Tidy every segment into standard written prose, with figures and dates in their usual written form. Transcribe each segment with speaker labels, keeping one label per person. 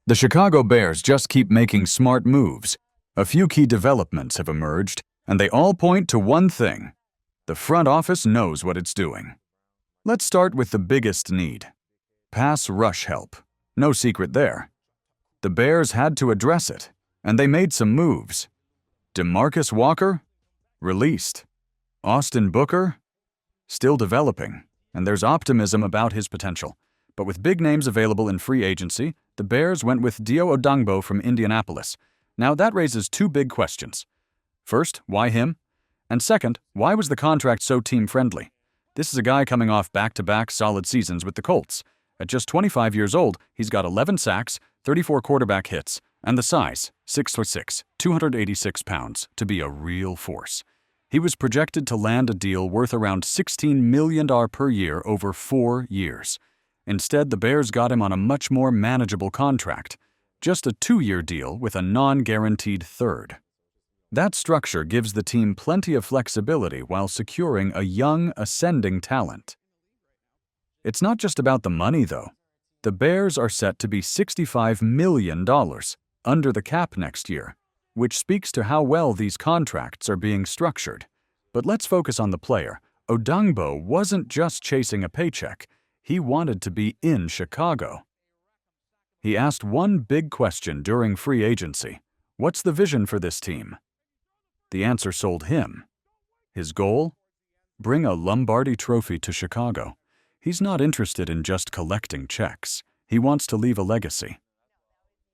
Speaker 1: The Chicago Bears just keep making smart moves. A few key developments have emerged, and they all point to one thing. The front office knows what it's doing. Let's start with the biggest need. Pass rush help. No secret there. The Bears had to address it, and they made some moves. DeMarcus Walker? Released. Austin Booker? Still developing, and there's optimism about his potential. But with big names available in free agency, the Bears went with Dio Odango from Indianapolis. Now that raises two big questions. First, why him? And second, why was the contract so team-friendly? This is a guy coming off back-to-back solid seasons with the Colts. At just 25 years old, he's got 11 sacks, 34 quarterback hits, and the size, 6'6", 286 pounds, to be a real force. He was projected to land a deal worth around $16 million per year over 4 years. Instead, the Bears got him on a much more manageable contract, just a 2-year deal with a non-guaranteed third. That structure gives the team plenty of flexibility while securing a young, ascending talent. It's not just about the money, though. The Bears are set to be $65 million under the cap next year, which speaks to how well these contracts are being structured. But let's focus on the player. Odango wasn't just chasing a paycheck. He wanted to be in Chicago. He asked one big question during free agency. What's the vision for this team? The answer sold him. His goal? Bring a Lombardi trophy to Chicago. He's not interested in just collecting checks. He wants to leave a legacy.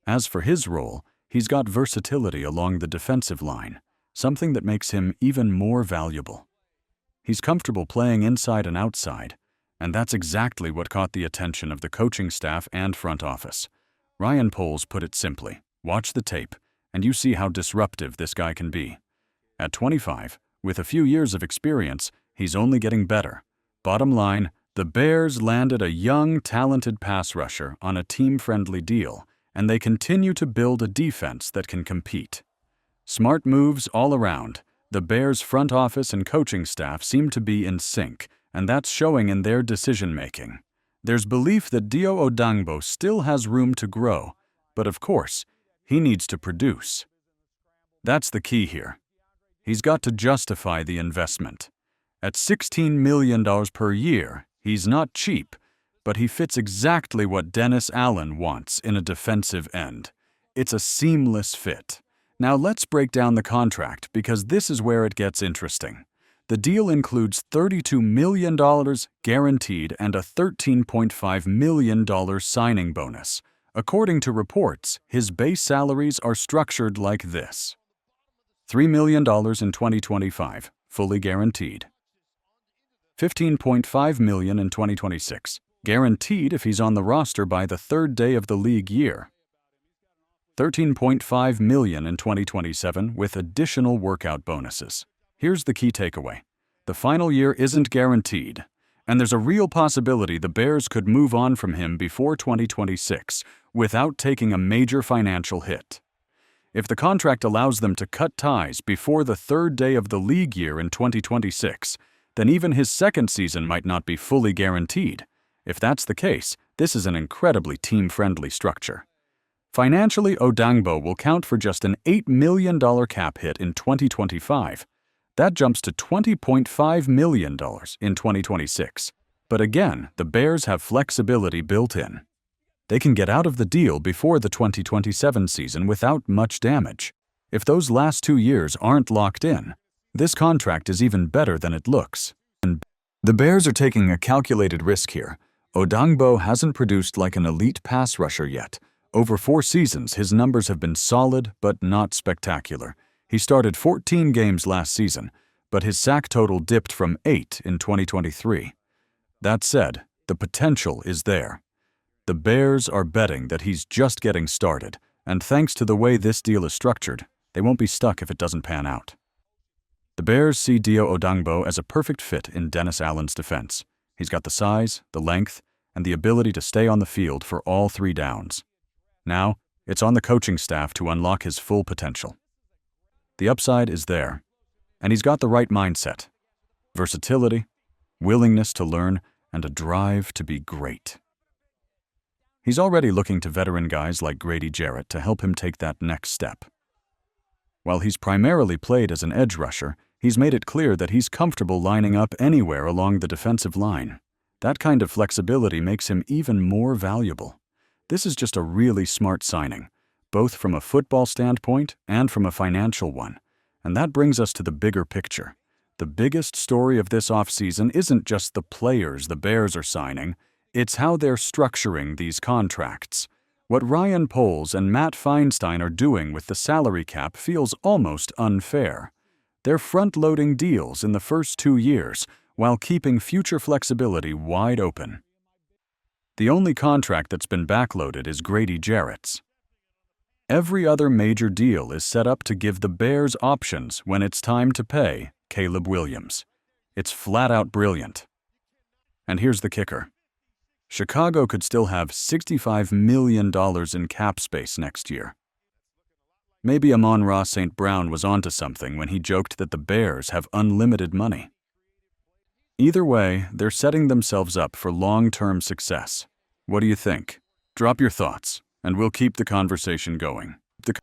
Speaker 1: As for his role, he's got versatility along the defensive line, something that makes him even more valuable. He's comfortable playing inside and outside, and that's exactly what caught the attention of the coaching staff and front office. Ryan Poles put it simply, watch the tape, and you see how disruptive this guy can be. At 25, with a few years of experience, he's only getting better. Bottom line, the Bears landed a young, talented pass rusher on a team-friendly deal, and they continue to build a defense that can compete. Smart moves all around. The Bears' front office and coaching staff seem to be in sync, and that's showing in their decision-making. There's belief that Dio Odango still has room to grow, but of course, he needs to produce. That's the key here. He's got to justify the investment. At $16 million per year, he's not cheap, but he fits exactly what Dennis Allen wants in a defensive end. It's a seamless fit. Now let's break down the contract because this is where it gets interesting. The deal includes $32 million guaranteed and a $13.5 million signing bonus. According to reports, his base salaries are structured like this. $3 million in 2025, fully guaranteed. $15.5 million in 2026, guaranteed if he's on the roster by the 3rd day of the league year. $13.5 million in 2027 with additional workout bonuses. Here's the key takeaway. The final year isn't guaranteed, and there's a real possibility the Bears could move on from him before 2026 without taking a major financial hit. If the contract allows them to cut ties before the 3rd day of the league year in 2026, then even his second season might not be fully guaranteed. If that's the case, this is an incredibly team-friendly structure. Financially, Odango will count for just an $8 million cap hit in 2025. That jumps to $20.5 million in 2026. But again, the Bears have flexibility built in. They can get out of the deal before the 2027 season without much damage. If those last 2 years aren't locked in, this contract is even better than it looks. And the Bears are taking a calculated risk here. Odango hasn't produced like an elite pass rusher yet. Over 4 seasons, his numbers have been solid but not spectacular. He started 14 games last season, but his sack total dipped from 8 in 2023. That said, the potential is there. The Bears are betting that he's just getting started, and thanks to the way this deal is structured, they won't be stuck if it doesn't pan out. The Bears see Dio Odango as a perfect fit in Dennis Allen's defense. He's got the size, the length, and the ability to stay on the field for all 3 downs. Now, it's on the coaching staff to unlock his full potential. The upside is there, and he's got the right mindset. Versatility, willingness to learn, and a drive to be great. He's already looking to veteran guys like Grady Jarrett to help him take that next step. While he's primarily played as an edge rusher, he's made it clear that he's comfortable lining up anywhere along the defensive line. That kind of flexibility makes him even more valuable. This is just a really smart signing, both from a football standpoint and from a financial one. And that brings us to the bigger picture. The biggest story of this offseason isn't just the players the Bears are signing, it's how they're structuring these contracts. What Ryan Poles and Matt Feinstein are doing with the salary cap feels almost unfair. They're front-loading deals in the first 2 years while keeping future flexibility wide open. The only contract that's been backloaded is Grady Jarrett's. Every other major deal is set up to give the Bears options when it's time to pay Caleb Williams. It's flat-out brilliant. And here's the kicker. Chicago could still have $65 million in cap space next year. Maybe Amon-Ra St. Brown was onto something when he joked that the Bears have unlimited money. Either way, they're setting themselves up for long-term success. What do you think? Drop your thoughts, and we'll keep the conversation going.